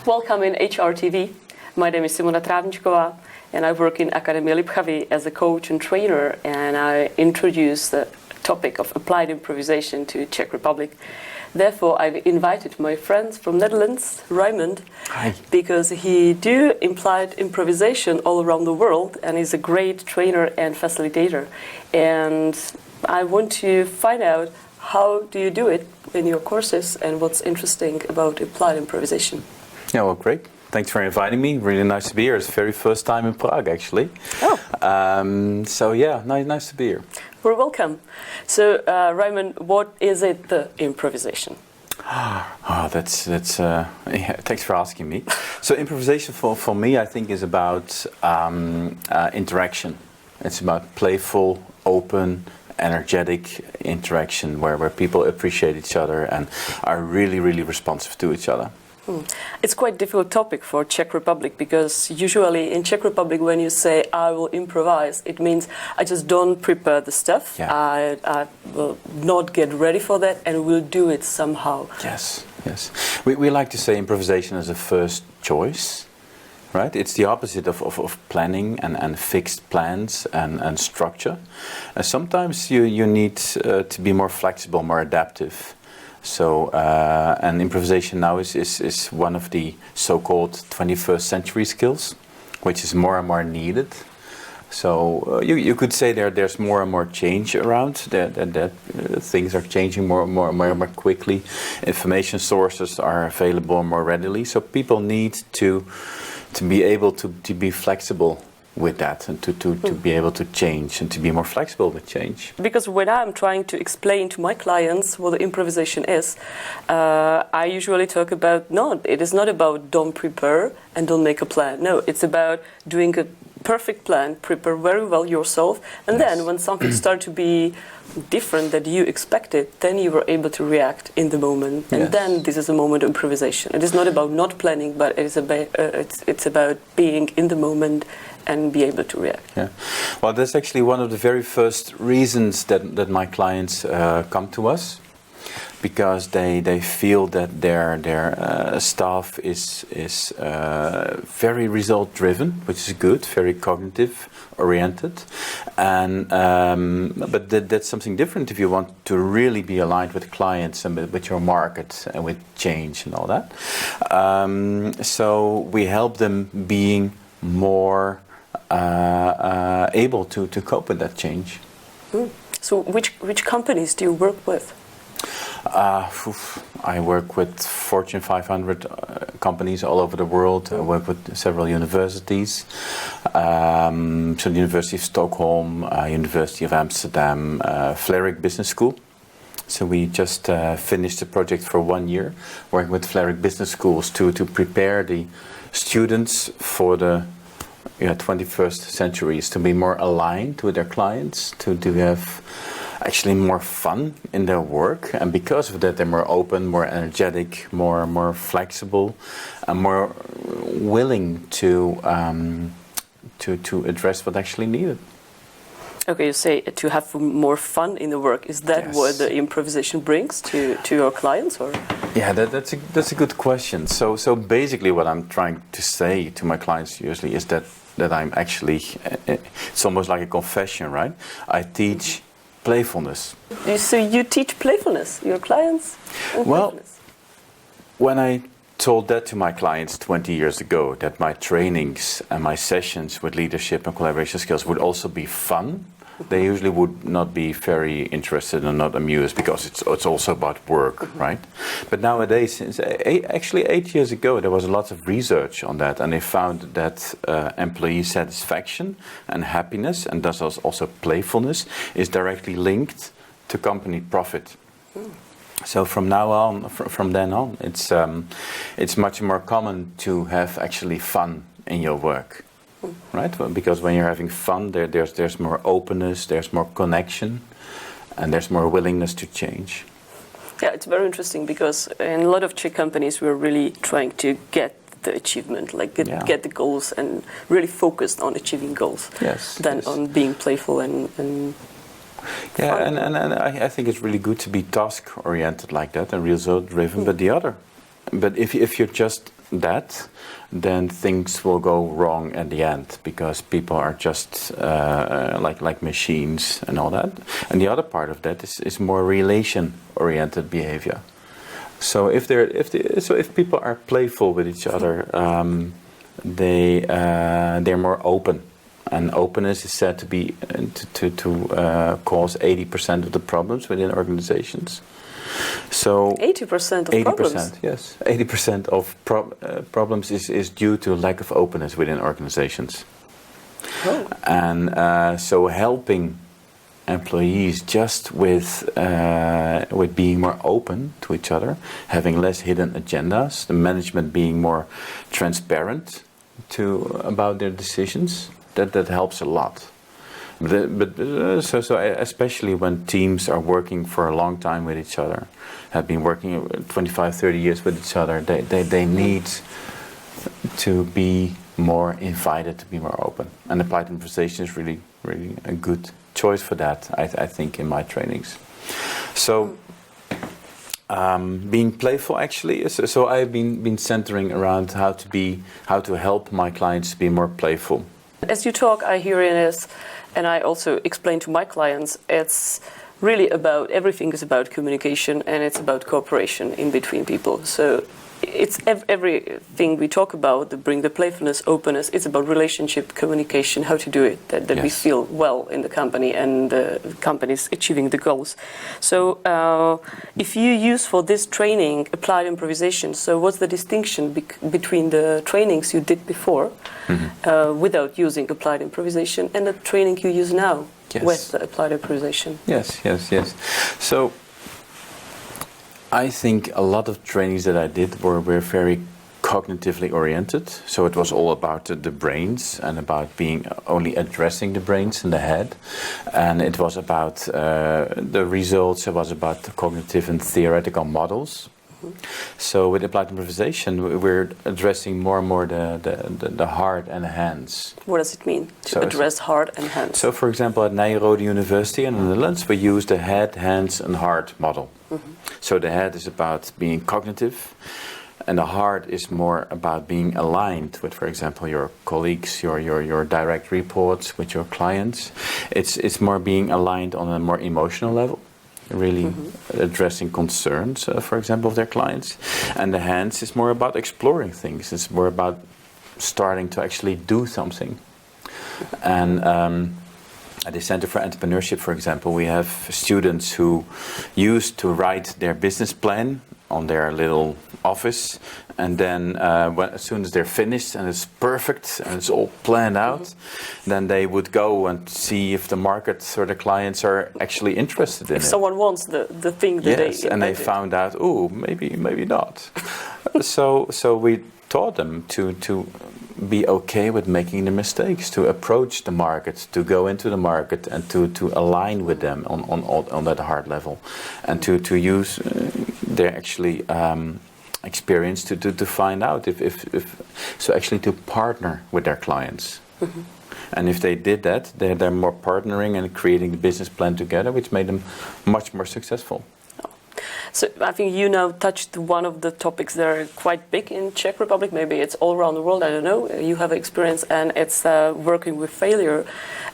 Welcome in HRTV. My name is Simonou Trávníčková and I work in AKADEMIÍ Libchavy as a coach and trainer, and I introduce the topic of applied improvisation to Czech Republic. Therefore, I've invited my friends from Netherlands, Raymond, Hi. because he do applied improvisation all around the world and is a great trainer and facilitator. And I want to find out how do you do it in your courses and what's interesting about applied improvisation. Yeah, well, great. Thanks for inviting me. Really nice to be here. It's the very first time in Prague, actually. Oh. Nice to be here. We're welcome. So, Raymond, what is it, the improvisation? Thanks for asking me. So improvisation for me, I think, is about interaction. It's about playful, open, energetic interaction where people appreciate each other and are really, really responsive to each other. It's quite a difficult topic for Czech Republic, because usually in Czech Republic when you say I will improvise, it means I just don't prepare the stuff. Yeah. I will not get ready for that and will do it somehow. Yes. We like to say improvisation is a first choice, right? It's the opposite of planning and fixed plans and structure. Sometimes you need to be more flexible, more adaptive. So, and improvisation now is one of the so-called 21st century skills, which is more and more needed. So you could say there's more and more change around, that things are changing more quickly. Information sources are available more readily. So people need to be able to be flexible with that and to be able to change and to be more flexible with change. Because when I'm trying to explain to my clients what the improvisation is, I usually talk about, no, it is not about don't prepare and don't make a plan. No, it's about doing a perfect plan, prepare very well yourself, and Yes. then when something starts to be different than you expected, then you were able to react in the moment. And Yes. then this is a moment of improvisation. It is not about not planning, but it is it's about being in the moment and be able to react. Yeah, well, that's actually one of the very first reasons that my clients come to us, because they feel that their staff is very result driven, which is good, very cognitive oriented, and but that's something different if you want to really be aligned with clients and with your market and with change and all that. So we help them being more able to cope with that change. So which companies do you work with? I work with Fortune 500 companies all over the world. I work with several universities. So the University of Stockholm, University of Amsterdam, Vlerick Business School. So we just finished the project for 1 year, working with Vlerick Business Schools to prepare the students for the 21st centuries, to be more aligned with their clients, to have actually more fun in their work, and because of that they're more open, more energetic, more flexible, and more willing to address what's actually needed. Okay, you say to have more fun in the work. Is that Yes. what the improvisation brings to your clients, or? Yeah, that's a good question. So basically, what I'm trying to say to my clients usually is that I'm actually, it's almost like a confession, right? I teach playfulness. So you teach playfulness, your clients? Well, when I told that to my clients 20 years ago, that my trainings and my sessions with leadership and collaboration skills would also be fun, they usually would not be very interested and not amused, because it's also about work, right? But nowadays, actually 8 years ago, there was a lot of research on that, and they found that employee satisfaction and happiness, and thus also playfulness, is directly linked to company profit. So from then on, it's much more common to have actually fun in your work, right? Well, because when you're having fun, there's more openness, there's more connection, and there's more willingness to change. Yeah, it's very interesting, because in a lot of Czech companies we're really trying to get the achievement, like get the goals, and really focused on achieving goals, than on being playful and Yeah, and I think it's really good to be task oriented like that and result driven. But if you're just that, then things will go wrong at the end, because people are just like machines and all that. And the other part of that is more relation-oriented behavior. So if people are playful with each other, they're more open, and openness is said to be to cause 80% of the problems within organizations. So 80% of 80%, problems? yes. 80% of problems is due to lack of openness within organizations. Oh. And so helping employees just with being more open to each other, having less hidden agendas, the management being more transparent about their decisions, that helps a lot. So especially when teams are working for a long time with each other, have been working 25, 30 years with each other, they need to be more invited to be more open. And applied improvisation is really, really a good choice for that, I think, in my trainings. So being playful, actually, so I've been centering around how to help my clients be more playful. As you talk, I hear it as, and I also explain to my clients, it's really about, everything is about communication, and it's about cooperation in between people. So it's everything we talk about, bring the playfulness, openness, it's about relationship, communication, how to do it, that yes. We feel well in the company and the company's achieving the goals. So if you use for this training applied improvisation, so what's the distinction between the trainings you did before without using applied improvisation and the training you use now yes. with the applied improvisation? Yes. So I think a lot of trainings that I did were very cognitively oriented. So it was all about the brains and about being only addressing the brains and the head. And it was about the results, it was about the cognitive and theoretical models. So with applied improvisation, we're addressing more and more the heart and the hands. What does it mean to address heart and hands? So for example, at Nijrode University in the Netherlands, we use the head, hands and heart model. So the head is about being cognitive, and the heart is more about being aligned with, for example, your colleagues, your direct reports with your clients. It's more being aligned on a more emotional level, really addressing concerns, for example, of their clients. And the hands is more about exploring things. It's more about starting to actually do something. And at the Center for Entrepreneurship, for example, we have students who used to write their business plan on their little office, and then as soon as they're finished and it's perfect and it's all planned out, then they would go and see if the market or the clients are actually interested in it. If someone wants the thing that yes, and they found out, oh, maybe not. So we taught them to be okay with making the mistakes, to approach the market, to go into the market and to align with them on that hard level, and to use their actually experience to find out if so actually to partner with their clients. And if they did that, they're more partnering and creating the business plan together, which made them much more successful. So I think you now touched one of the topics that are quite big in Czech Republic. Maybe it's all around the world, I don't know. You have experience, and it's working with failure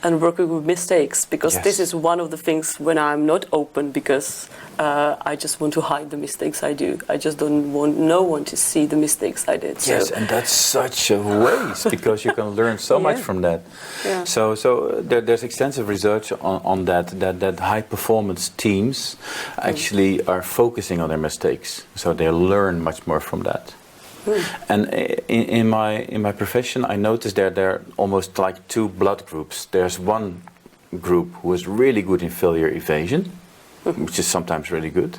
and working with mistakes, because yes. This is one of the things when I'm not open, because I just want to hide the mistakes I do. I just don't want no one to see the mistakes I did. Yes, so. And that's such a waste, because you can learn so much from that. Yeah. So there's extensive research on that high performance teams actually are focusing on their mistakes, so they learn much more from that. And in my profession, I noticed there are almost like two blood groups. There's one group who is really good in failure evasion, which is sometimes really good,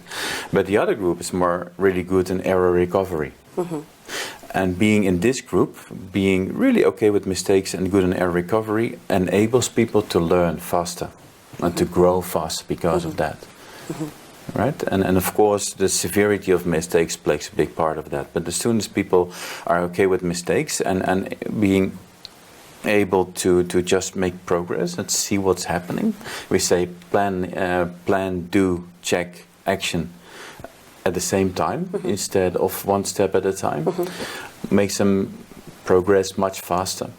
but the other group is more really good in error recovery. And being in this group, being really okay with mistakes and good in error recovery, enables people to learn faster and to grow faster because of that. Right? And of course, the severity of mistakes plays a big part of that. But as soon as people are okay with mistakes and being able to just make progress and see what's happening, we say plan, do, check, action. at the same time instead of one step at a time makes them progress much faster.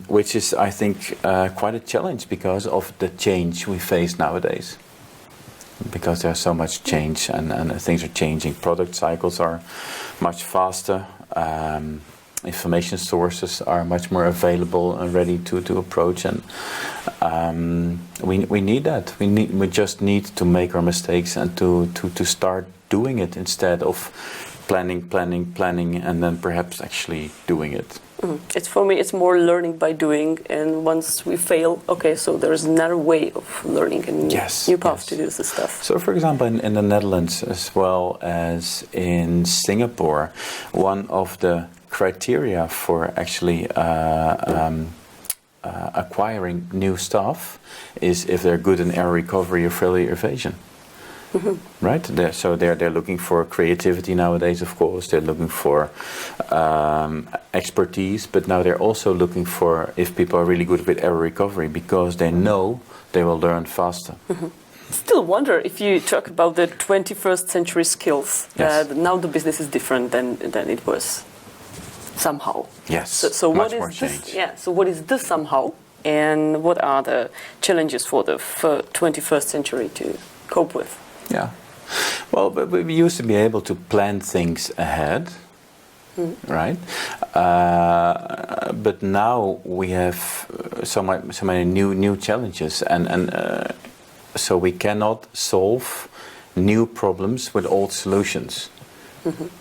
Which is, I think, quite a challenge because of the change we face nowadays. Because there's so much change and things are changing. Product cycles are much faster. Information sources are much more available and ready to approach, and we need that. We just need to make our mistakes and to start doing it instead of planning, and then perhaps actually doing it. It's for me, it's more learning by doing, and once we fail, okay, so there's another way of learning and new paths to do this stuff. So, for example, in the Netherlands as well as in Singapore, one of the criteria for actually acquiring new staff is if they're good in error recovery or failure evasion. Right? They're looking for creativity nowadays, of course. They're looking for expertise, but now they're also looking for if people are really good with error recovery because they know they will learn faster. Still wonder if you talk about the 21st century skills. Now the business is different than it was somehow. Yes. So much what is more this? change. Yeah. So what is this somehow, and what are the challenges for the 21st century to cope with? Yeah. Well, but we used to be able to plan things ahead, right? But now we have so many new challenges, and so we cannot solve new problems with old solutions.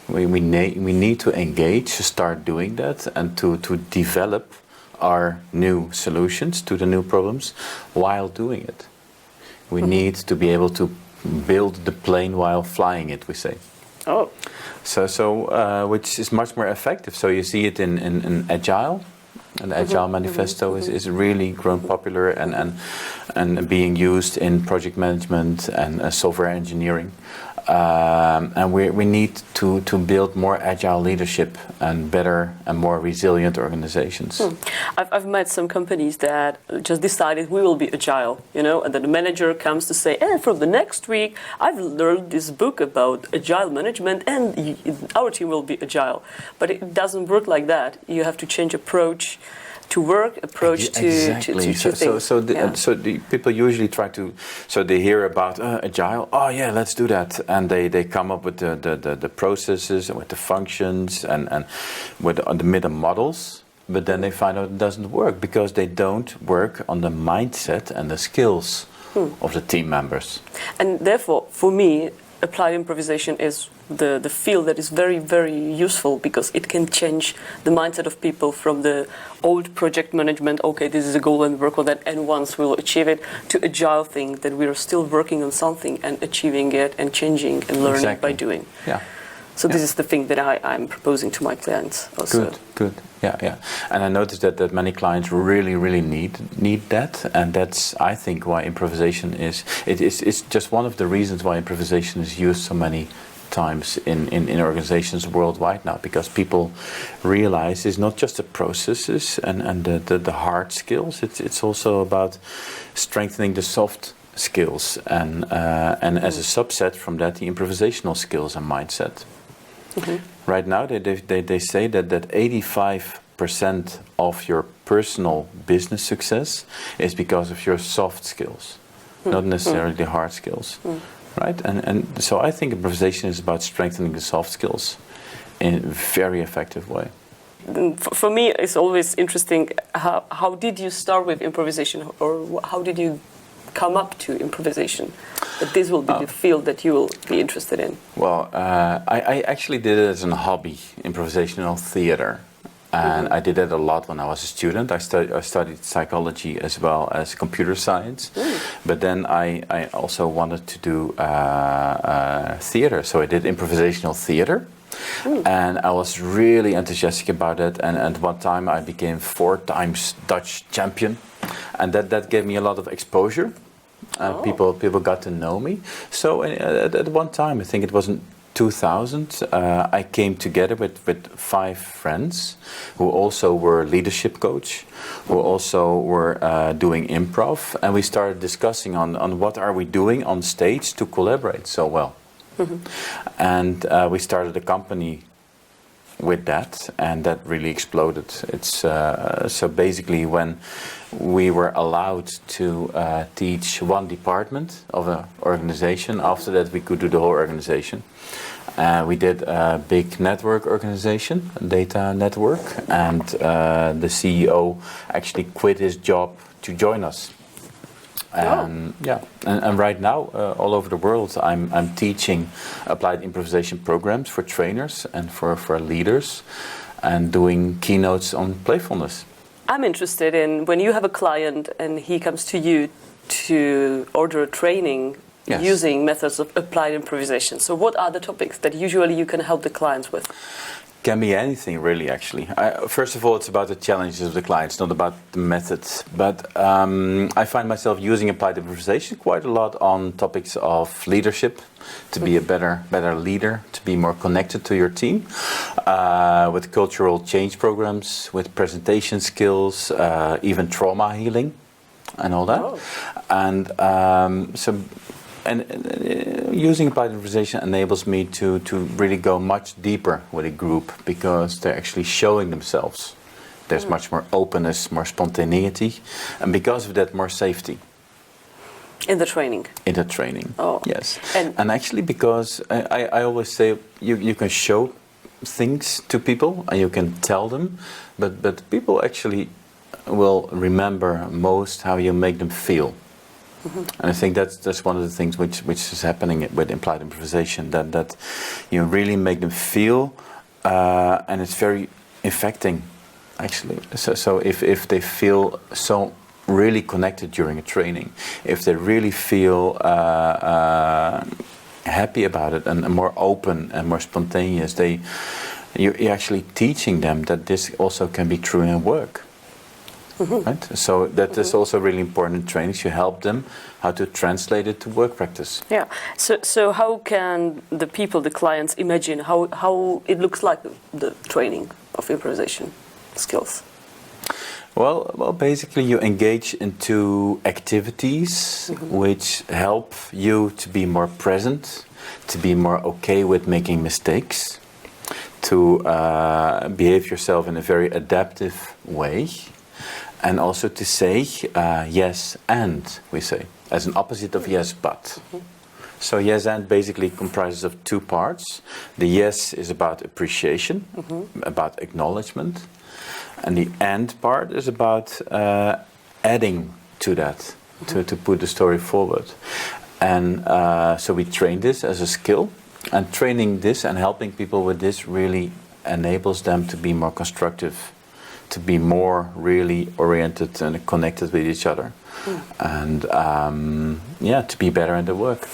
We need to engage, to start doing that, and to develop our new solutions to the new problems while doing it. We need to be able to build the plane while flying it, we say. Oh. So which is much more effective. So you see it in Agile. And the Agile Manifesto is really grown popular and being used in project management and software engineering. And we need to build more agile leadership and better and more resilient organizations. I've met some companies that just decided we will be agile, and then the manager comes to say, from the next week I've learned this book about agile management and our team will be agile. But it doesn't work like that. You have to change approach to work, approach to things. So the people usually try to, so they hear about agile, oh yeah, let's do that, and they come up with the processes and with the functions and with the middle models, but then they find out it doesn't work because they don't work on the mindset and the skills of the team members. And therefore, for me, applied improvisation is the field that is very, very useful because it can change the mindset of people from the old project management, okay, this is a goal and work on that, and once we'll achieve it, to agile thing that we are still working on something and achieving it and changing and learning by doing. Yeah. So this is the thing that I'm proposing to my clients also. Good. Yeah. And I noticed that many clients really need that, and that's, I think, why improvisation it's just one of the reasons why improvisation is used so many times in organizations worldwide now, because people realize it's not just the processes and the hard skills, it's also about strengthening the soft skills and as a subset from that, the improvisational skills and mindset. Right now they say that 85% of your personal business success is because of your soft skills, not necessarily the hard skills. Right, and so I think improvisation is about strengthening the soft skills in a very effective way. For me, it's always interesting. How did you start with improvisation, or how did you come up to improvisation? That this will be the field that you will be interested in. Well, I actually did it as a hobby, improvisational theater. And I did that a lot when I was a student. I studied psychology as well as computer science. But then I also wanted to do theater. So I did improvisational theater. And I was really enthusiastic about it. And at one time I became 4 times Dutch champion. And that gave me a lot of exposure. People got to know me. So at one time, I think it was in 2000, I came together with 5 friends who also were leadership coach, who also were doing improv, and we started discussing on what are we doing on stage to collaborate so well. And we started a company with that, and that really exploded. It's so basically when we were allowed to teach one department of an organization, after that we could do the whole organization. We did a big network organization, a data network, and the CEO actually quit his job to join us. Yeah, and right now, all over the world, I'm teaching applied improvisation programs for trainers and for leaders, and doing keynotes on playfulness. I'm interested in when you have a client and he comes to you to order a training using methods of applied improvisation. So what are the topics that usually you can help the clients with? Can be anything, really, actually. First of all, it's about the challenges of the clients, not about the methods. But I find myself using applied improvisation quite a lot on topics of leadership, to be a better leader, to be more connected to your team, with cultural change programs, with presentation skills, even trauma healing, and all that. And using applied improvisation enables me to really go much deeper with a group, because they're actually showing themselves. There's much more openness, more spontaneity, and because of that, more safety. In the training? In the training, yes. And actually, because I always say you can show things to people and you can tell them, but people actually will remember most how you make them feel. And I think that's one of the things which is happening with implied improvisation, that you really make them feel, and it's very affecting, actually. So if they feel so really connected during a training, if they really feel happy about it and more open and more spontaneous, you're actually teaching them that this also can be true in work. Right? So that is also really important in trainings. You help them how to translate it to work practice. Yeah. So how can the people, the clients, imagine how it looks like the training of improvisation skills? Well, basically you engage into activities which help you to be more present, to be more okay with making mistakes, to behave yourself in a very adaptive way. And also to say yes and, we say, as an opposite of yes but. So yes and basically comprises of two parts. The yes is about appreciation, about acknowledgement. And the and part is about adding to that, to put the story forward. And so we train this as a skill. And training this and helping people with this really enables them to be more constructive, to be more really oriented and connected with each other, and to be better in their work.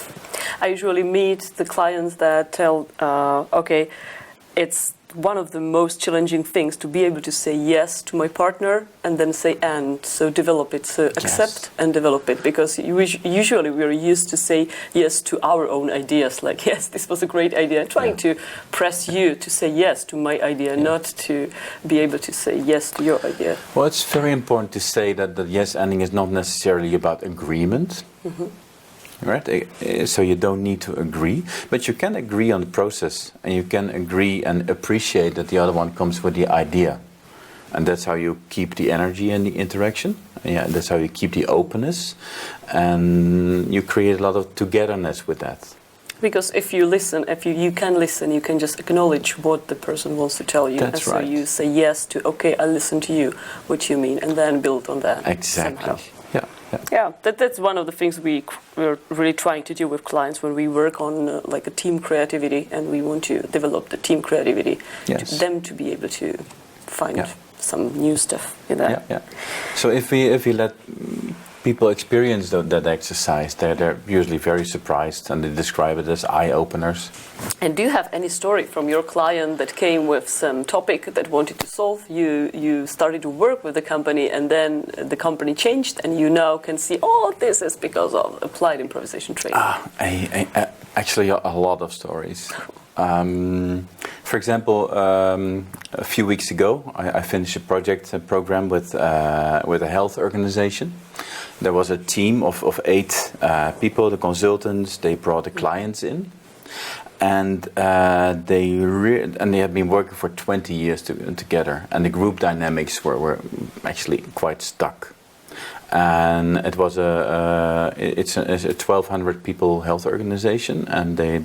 I usually meet the clients that tell, okay, it's one of the most challenging things to be able to say yes to my partner and then say and, so develop it, so accept and develop it, because usually we're used to say yes to our own ideas, like yes, this was a great idea, trying to press you to say yes to my idea, not to be able to say yes to your idea. Well, it's very important to say that the yes ending is not necessarily about agreement. Right, so you don't need to agree, but you can agree on the process, and you can agree and appreciate that the other one comes with the idea, and that's how you keep the energy and the interaction. Yeah, that's how you keep the openness, and you create a lot of togetherness with that. Because if you listen, you can listen, you can just acknowledge what the person wants to tell you. That's right. So you say yes to, okay, I listen to you, what you mean, and then build on that. Exactly. Somehow. Yeah, that's one of the things we're really trying to do with clients when we work on like a team creativity, and we want to develop the team creativity, them to be able to find some new stuff in that. Yeah. So if we let people experience that exercise, they're usually very surprised, and they describe it as eye-openers. And do you have any story from your client that came with some topic that wanted to solve? You started to work with the company, and then the company changed, and you now can see, this is because of applied improvisation training. Actually, a lot of stories. For example, a few weeks ago, I finished a program with a health organization. There was a team of 8 people, the consultants, they brought the clients in. And they had been working for 20 years together, and the group dynamics were actually quite stuck. And it was it's a 1,200 people health organization, and they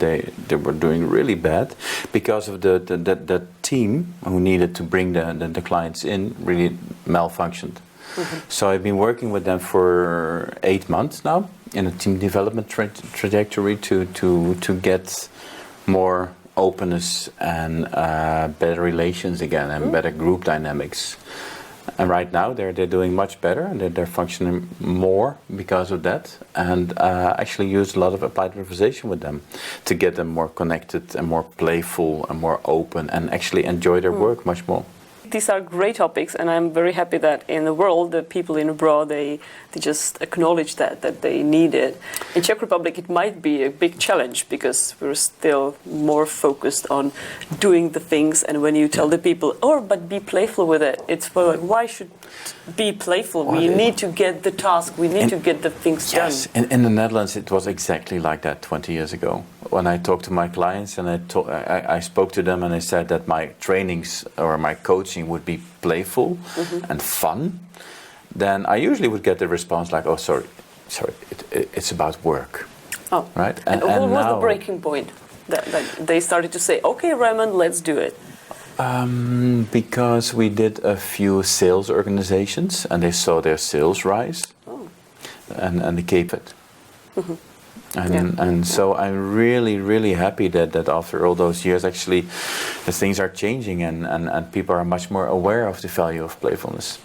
were doing really bad because of the team who needed to bring the clients in really malfunctioned. Mm-hmm. So I've been working with them for 8 months now in a team development trajectory to get more openness and better relations again, and better group dynamics. And right now they're doing much better, and they're functioning more because of that. And actually use a lot of applied improvisation with them to get them more connected and more playful and more open, and actually enjoy their work much more. These are great topics, and I'm very happy that in the world, the people in abroad, they just acknowledge that they need it. In Czech Republic, it might be a big challenge because we're still more focused on doing the things. And when you tell the people, but be playful with it, it's like, why should be playful? We need to get the task, we need to get the things done. Yes, in the Netherlands, it was exactly like that 20 years ago. When I talked to my clients and I spoke to them, and I said that my trainings or my coaching would be playful and fun, then I usually would get the response like, "Oh, sorry, it's about work." Oh, right. And what was the breaking point that they started to say, "Okay, Raymond, let's do it"? Because we did a few sales organizations, and they saw their sales rise, and they keep it. Mm-hmm. And so I'm really, really happy that after all those years, actually, the things are changing, and people are much more aware of the value of playfulness.